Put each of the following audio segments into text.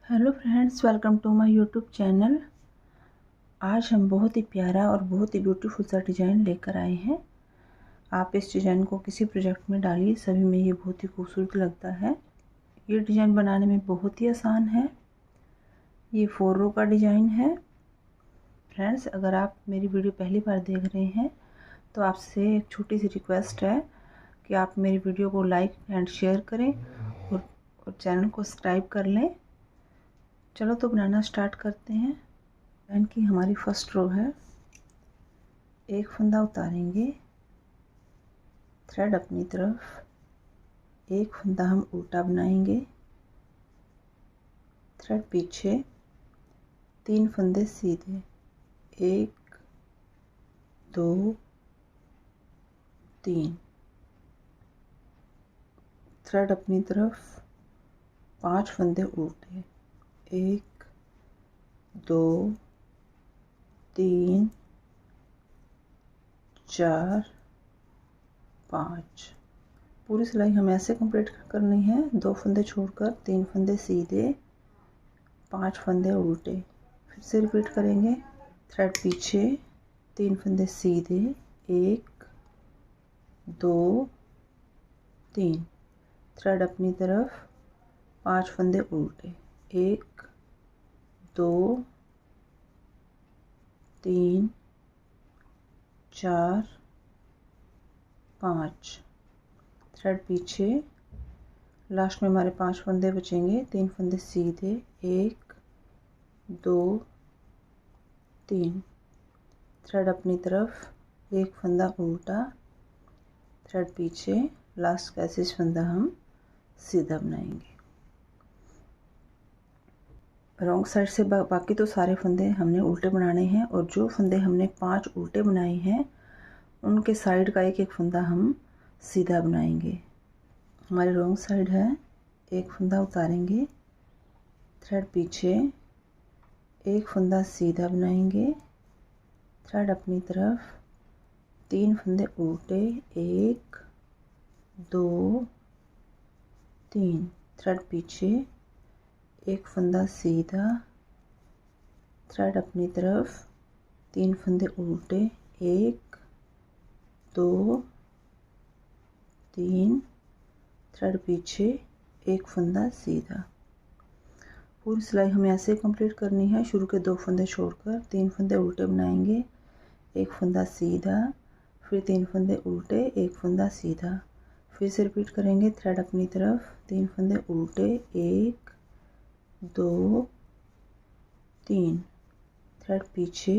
Hello friends, welcome to my YouTube channel. आज हम बहुत ही प्यारा और बहुत ही ब्यूटीफुल सा डिज़ाइन लेकर आए हैं। आप इस डिज़ाइन को किसी प्रोजेक्ट में डालिए, सभी में ये बहुत ही खूबसूरत लगता है। ये डिज़ाइन बनाने में बहुत ही आसान है। ये 4 रो का डिज़ाइन है। फ्रेंड्स, अगर आप मेरी वीडियो पहली बार देख रहे हैं तो आपसे एक छोटी सी रिक्वेस्ट है कि आप मेरी वीडियो को लाइक एंड शेयर करें और चैनल को सब्सक्राइब कर लें। चलो तो बनाना स्टार्ट करते हैं। डिज़ाइन की हमारी फर्स्ट रो है। एक फंदा उतारेंगे, थ्रेड अपनी तरफ, एक फंदा हम उल्टा बनाएंगे, थ्रेड पीछे, 3 फंदे सीधे, 1 2 3, थ्रेड अपनी तरफ, 5 फंदे उल्टे, 1 2 3 4 5। पूरी सिलाई हमें ऐसे कंप्लीट करनी है। 2 फंदे छोड़कर 3 फंदे सीधे, 5 फंदे उल्टे। फिर से रिपीट करेंगे। थ्रेड पीछे, 3 फंदे सीधे, 1 2 3, थ्रेड अपनी तरफ, 5 फंदे उल्टे, 1 2 3 4 5, थ्रेड पीछे। लास्ट में हमारे 5 फंदे बचेंगे, 3 फंदे सीधे, 1 2 3, थ्रेड अपनी तरफ, 1 फंदा उल्टा, थ्रेड पीछे, लास्ट का ऐसे फंदा हम सीधा बनाएंगे। रॉन्ग साइड से बाकी तो सारे फंदे हमने उल्टे बनाने हैं और जो फंदे हमने 5 उल्टे बनाए हैं उनके साइड का एक एक फंदा हम सीधा बनाएंगे। हमारी रॉन्ग साइड है। एक फंदा उतारेंगे, थ्रेड पीछे, एक फंदा सीधा बनाएंगे, थ्रेड अपनी तरफ, 3 फंदे उल्टे, 1 2 3, थ्रेड पीछे, एक फंदा सीधा, थ्रेड अपनी तरफ, 3 फंदे उल्टे, 1 2 3, थ्रेड पीछे, एक फंदा सीधा। पूरी सिलाई हमें ऐसे कंप्लीट करनी है। शुरू के 2 फंदे छोड़कर 3 फंदे उल्टे बनाएंगे, एक फंदा सीधा, फिर 3 फंदे उल्टे, एक फंदा सीधा। फिर से रिपीट करेंगे। थ्रेड अपनी तरफ, 3 फंदे उल्टे, 1 2 3, थ्रेड पीछे,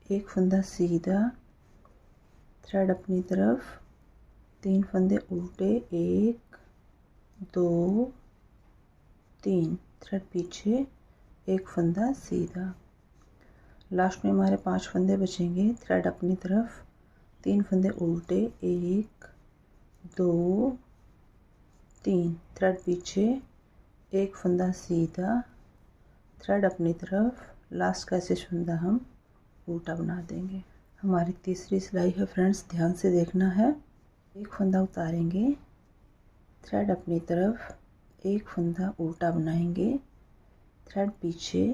एक फंदा सीधा, थ्रेड अपनी तरफ, 3 फंदे उल्टे, 1 2 3, थ्रेड पीछे, एक फंदा सीधा। लास्ट में हमारे 5 फंदे बचेंगे। थ्रेड अपनी तरफ, 3 फंदे उल्टे, 1 2 3, थ्रेड पीछे, एक फंदा सीधा, थ्रेड अपनी तरफ, लास्ट का ऐसे फंदा हम उल्टा बना देंगे। हमारी तीसरी सिलाई है फ्रेंड्स, ध्यान से देखना है। एक फंदा उतारेंगे, थ्रेड अपनी तरफ, एक फंदा उल्टा बनाएंगे, थ्रेड पीछे।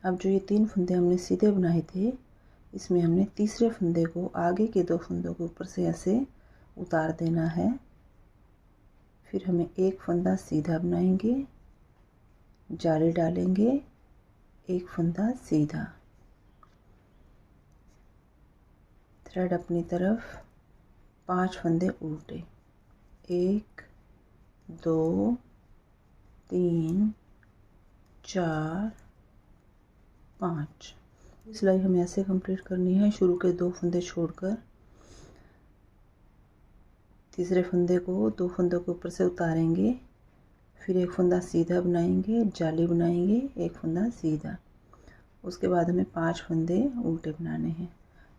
अब जो ये 3 फंदे हमने सीधे बनाए थे, इसमें हमने तीसरे फंदे को आगे के 2 फंदों के ऊपर से ऐसे उतार देना है। फिर हमें एक फंदा सीधा बनाएंगे, जाली डालेंगे, एक फंदा सीधा, थ्रेड अपनी तरफ, 5 फंदे उल्टे, 1 2 3 4 5। सिलाई हमें ऐसे कंप्लीट करनी है। शुरू के 2 फंदे छोड़कर तीसरे फंदे को 2 फंदों के ऊपर से उतारेंगे, फिर एक फंदा सीधा बनाएंगे, जाली बनाएंगे, एक फंदा सीधा। उसके बाद हमें 5 फंदे उल्टे बनाने हैं।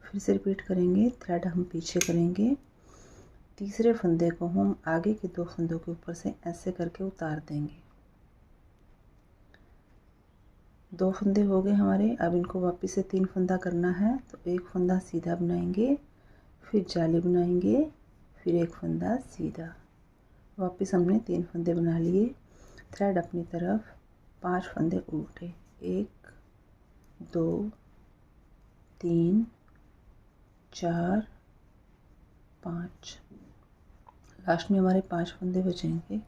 फिर से रिपीट करेंगे। थ्रेड हम पीछे करेंगे, तीसरे फंदे को हम आगे के 2 फंदों के ऊपर से ऐसे करके उतार देंगे। 2 फंदे हो गए हमारे। अब इनको वापस से 3 फंदा करना है, तो एक फंदा सीधा बनाएंगे, फिर जाली बनाएंगे, फिर एक फंदा सीधा। वापस हमने 3 फंदे बना लिए। थ्रेड अपनी तरफ, 5 फंदे उल्टे, 1 2 3 4 5। लास्ट में हमारे 5 फंदे बचेंगे।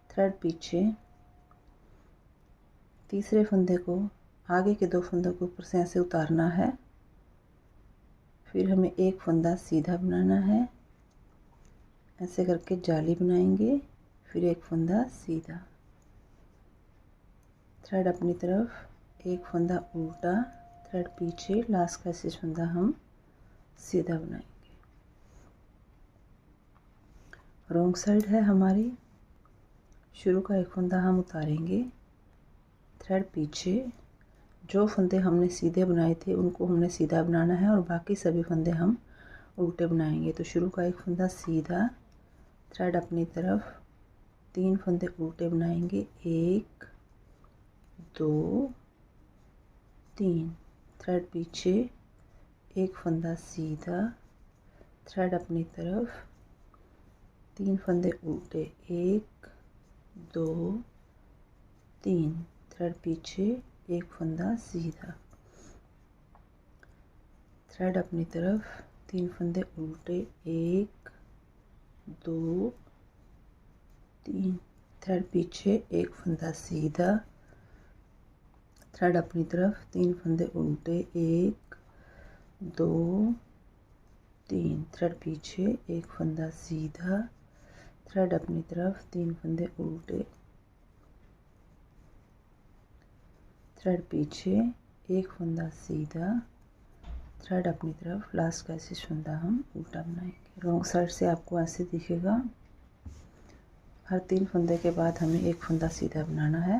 थ्रेड पीछे, तीसरे फंदे को आगे के 2 फंदों के ऊपर से ऐसे उतारना है। फिर हमें एक फंदा सीधा बनाना है, ऐसे करके जाली बनाएंगे, फिर एक फंदा सीधा, थ्रेड अपनी तरफ, एक फंदा उल्टा, थ्रेड पीछे, लास्ट का स्टिच फंदा हम सीधा बनाएंगे। रॉन्ग साइड है हमारी, शुरू का एक फंदा हम उतारेंगे, थ्रेड पीछे, जो फंदे हमने सीधे बनाए थे उनको हमने सीधा बनाना है और बाकी सभी फंदे हम उल्टे बनाएंगे। तो शुरू का एक फंदा सीधा, थ्रेड अपनी तरफ, 3 फंदे उल्टे बनाएंगे, 1 2 3, थ्रेड पीछे, एक फंदा सीधा, थ्रेड अपनी तरफ, 3 फंदे उल्टे, 1 2 3, थ्रेड पीछे, एक फंदा सीधा, थ्रेड अपनी तरफ, 3 फंदे उल्टे, 1 2 3, थ्रेड पीछे, एक फंदा सीधा, थ्रेड अपनी तरफ, 3 फंदे उल्टे, 1 2 3, थ्रेड पीछे, एक फंदा सीधा, थ्रेड अपनी तरफ, 3 फंदे उल्टे, थ्रेड पीछे, एक फंदा सीधा, थ्रेड अपनी तरफ, लास्ट का स्टिच फंदा हम उल्टा बनाएंगे। रॉन्ग साइड से आपको ऐसे दिखेगा। हर 3 फंदे के बाद हमें एक फंदा सीधा बनाना है।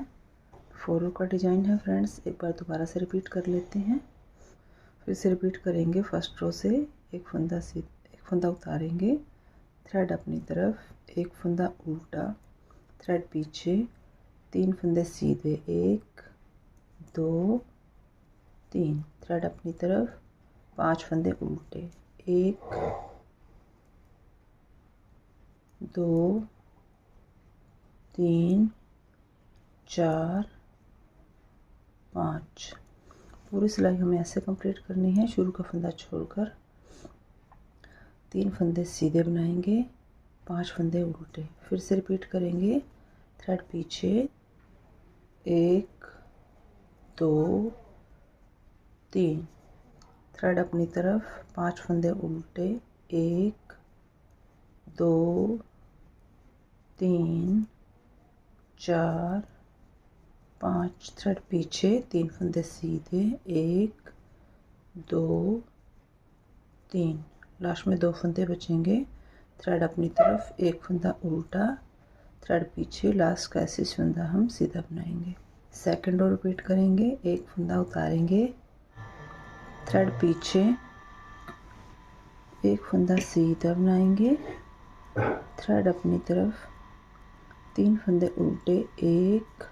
4 रो का डिजाइन है फ्रेंड्स, एक बार दोबारा से रिपीट कर लेते हैं। फिर से रिपीट करेंगे। फर्स्ट रो से एक फंदा उतारेंगे, थ्रेड अपनी तरफ, एक फंदा उल्टा, थ्रेड पीछे, 3 फंदे सीधे, 1 2 3, थ्रेड अपनी तरफ, 5 फंदे उल्टे, 1 2 3 4 5। पूरी सिलाई हमें ऐसे कंप्लीट करनी है। शुरू का फंदा छोड़कर 3 फंदे सीधे बनाएंगे, 5 फंदे उल्टे। फिर से रिपीट करेंगे। थ्रेड पीछे, 1 2 3, थ्रेड अपनी तरफ, 5 फंदे उल्टे, 1 2 3 4 5, थ्रेड पीछे, 3 फंदे सीधे, 1 2 3, लास्ट में 2 फंदे बचेंगे। थ्रेड अपनी तरफ, एक फंदा उल्टा, थ्रेड पीछे, लास्ट का स्टिच फंदा हम सीधा बनाएंगे। सेकंड रो रिपीट करेंगे। एक फंदा उतारेंगे, थ्रेड पीछे, एक फंदा सीधा बनाएंगे, थ्रेड अपनी तरफ, 3 फंदे उल्टे, 1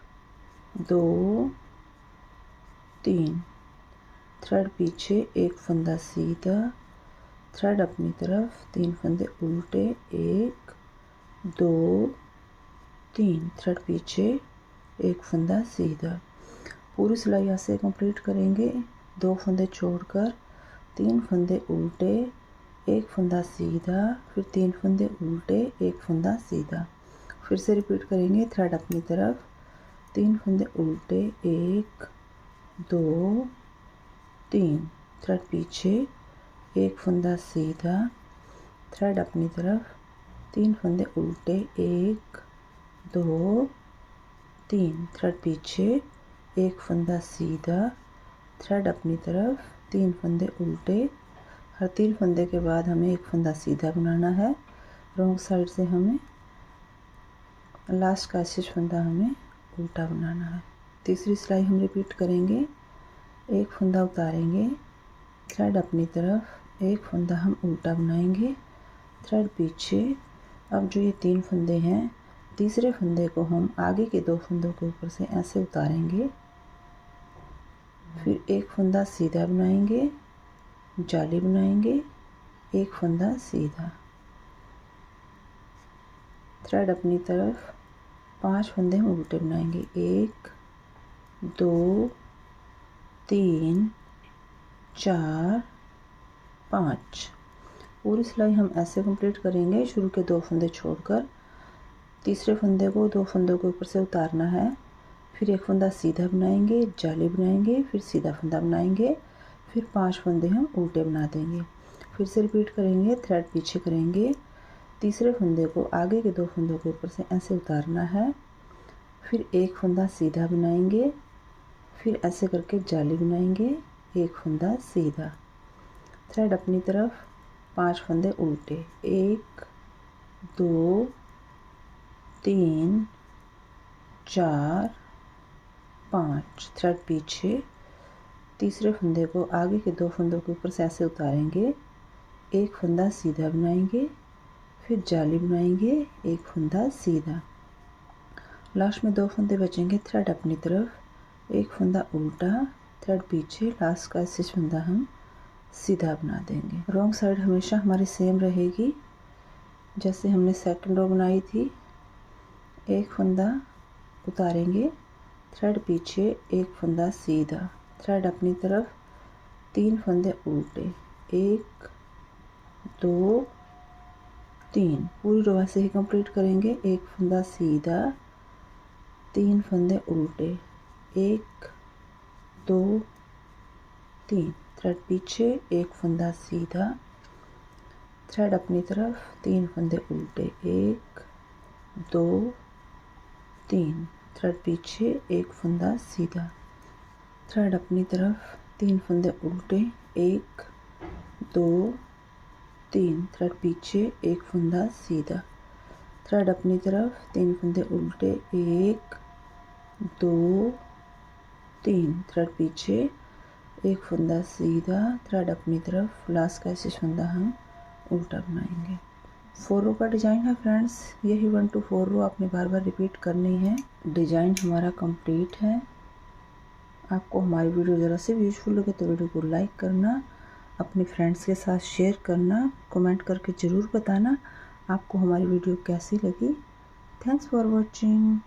2 3, थ्रेड पीछे, एक फंदा सीधा, थ्रेड अपनी तरफ, 3 फंदे उल्टे, 1 2 3, थ्रेड पीछे, एक फंदा सीधा। पूरी सिलाई ऐसे कंप्लीट करेंगे। 2 फंदे छोड़कर 3 फंदे उल्टे, एक फंदा सीधा, फिर 3 फंदे उल्टे, एक फंदा सीधा। फिर से रिपीट करेंगे। थ्रेड अपनी तरफ, 3 फंदे उल्टे, 1 2 3, थ्रेड पीछे, एक फंदा सीधा, थ्रेड अपनी तरफ, 3 फंदे उल्टे, 1 2 3, थ्रेड पीछे, एक फंदा सीधा, थ्रेड अपनी तरफ, 3 फंदे उल्टे। हर 3 फंदे के बाद हमें एक फंदा सीधा बनाना है। रॉन्ग साइड से हमें लास्ट का स्टिच फंदा हमें उल्टा बनाना है। तीसरी सिलाई हम रिपीट करेंगे। एक फंदा उतारेंगे, थ्रेड अपनी तरफ, एक फंदा हम उल्टा बनाएंगे, थ्रेड पीछे। अब जो ये 3 फंदे हैं, तीसरे फंदे को हम आगे के 2 फंदों के ऊपर से ऐसे उतारेंगे, फिर एक फंदा सीधा बनाएंगे, जाली बनाएंगे, एक फंदा सीधा, थ्रेड अपनी तरफ, 5 फंदे हम उल्टे बनाएंगे, 1 2 3 4 5। पूरी सिलाई हम ऐसे कंप्लीट करेंगे। शुरू के 2 फंदे छोड़कर तीसरे फंदे को 2 फंदों के ऊपर से उतारना है, फिर एक फंदा सीधा बनाएंगे, जाली बनाएंगे, फिर सीधा फंदा बनाएंगे, फिर 5 फंदे हम उल्टे बना देंगे। फिर से रिपीट करेंगे, थ्रेड पीछे करेंगे, तीसरे फंदे को आगे के 2 फंदों के ऊपर से ऐसे उतारना है, फिर एक फंदा सीधा बनाएंगे, फिर ऐसे करके जाली बनाएंगे, एक फंदा सीधा, थ्रेड अपनी तरफ, 5 फंदे उल्टे, 1 2 3 4 5, थ्रेड पीछे, तीसरे फंदे को आगे के 2 फंदों के ऊपर से ऐसे उतारेंगे, एक फंदा सीधा बनाएंगे, फिर जाली बनाएंगे, एक फंदा सीधा, लास्ट में 2 फंदे बचेंगे, थ्रेड अपनी तरफ, एक फंदा उल्टा, थ्रेड पीछे, लास्ट का स्टिच फंदा हम सीधा बना देंगे। रॉन्ग साइड हमेशा हमारी सेम रहेगी जैसे हमने सेकंड रो बनाई थी। एक फंदा उतारेंगे, थ्रेड पीछे, एक फंदा सीधा, थ्रेड अपनी तरफ, 3 फंदे उल्टे, 1 2 3। पूरी रो ऐसे ही कंप्लीट करेंगे। एक फंदा सीधा, 3 फंदे उल्टे, 1 2 3, थ्रेड पीछे, एक फंदा सीधा, थ्रेड अपनी तरफ, 3 फंदे उल्टे, 1 2 3, थ्रेड पीछे, एक फंदा सीधा, थ्रेड अपनी तरफ, 3 फंदे उल्टे, 1 2 3, थ्रेड पीछे, एक फंदा सीधा, थ्रेड अपनी तरफ, 3 फंदे उल्टे, 1 2 3, थ्रेड पीछे, एक फंदा सीधा, थ्रेड अपनी तरफ, लास्ट का स्टिच फंदा हम उल्टा बनाएंगे। 4 रो का डिजाइन है फ्रेंड्स। यही 1 to 4 रो आपने बार बार रिपीट करनी है। डिजाइन हमारा कंप्लीट है। आपको हमारी वीडियो ज़रा से भी यूजफुल लगे तो वीडियो को लाइक करना, अपने फ्रेंड्स के साथ शेयर करना, कमेंट करके ज़रूर बताना आपको हमारी वीडियो कैसी लगी। Thanks for watching.